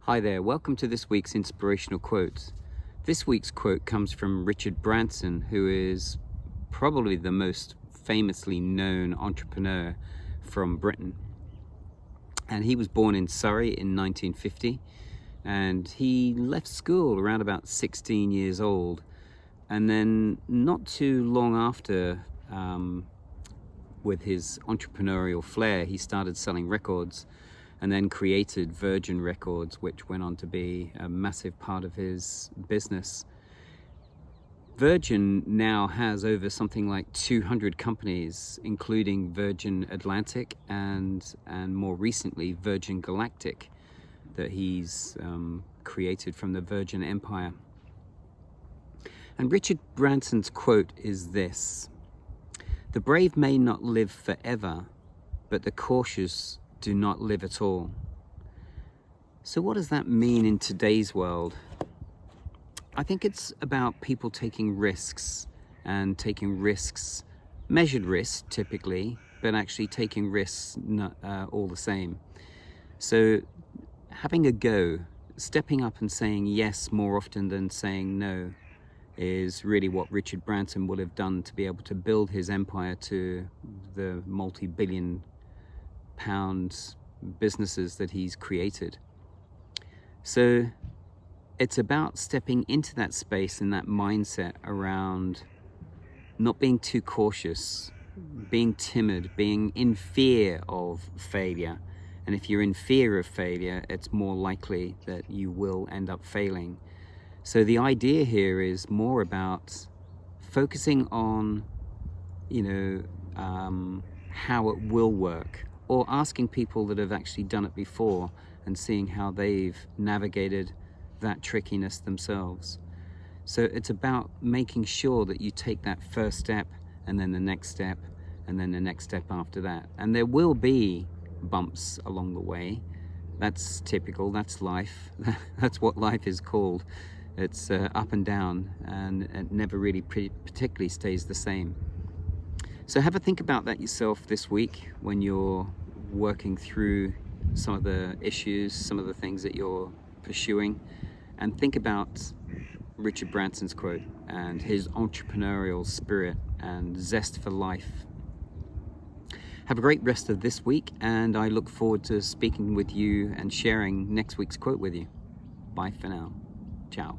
Hi there, welcome to this week's inspirational quote. This week's quote comes from Richard Branson, who is probably the most famously known entrepreneur from Britain. And he was born in Surrey in 1950, and he left school around about 16 years old. And then not too long after, with his entrepreneurial flair, he started selling records and then created Virgin Records, which went on to be a massive part of his business. Virgin now has over something like 200 companies, including Virgin Atlantic and more recently Virgin Galactic, that he's created from the Virgin Empire. And Richard Branson's quote is this: "The brave may not live forever, but the cautious do not live at all." So what does that mean in today's world? I think it's about people taking risks, and taking risks, measured risks typically, but actually taking risks all the same. So having a go, stepping up and saying yes more often than saying no, is really what Richard Branson would have done to be able to build his empire to the multi-billion pound businesses that he's created. So it's about stepping into that space and that mindset around not being too cautious, being timid, being in fear of failure. And if you're in fear of failure, it's more likely that you will end up failing. So the idea here is more about focusing on, how it will work, or asking people that have actually done it before and seeing how they've navigated that trickiness themselves. So it's about making sure that you take that first step, and then the next step, and then the next step after that. And there will be bumps along the way. That's typical, that's life. That's what life is called. It's up and down, and it never really particularly stays the same. So have a think about that yourself this week when you're working through some of the issues, some of the things that you're pursuing, and think about Richard Branson's quote and his entrepreneurial spirit and zest for life. Have a great rest of this week, and I look forward to speaking with you and sharing next week's quote with you. Bye for now. Ciao.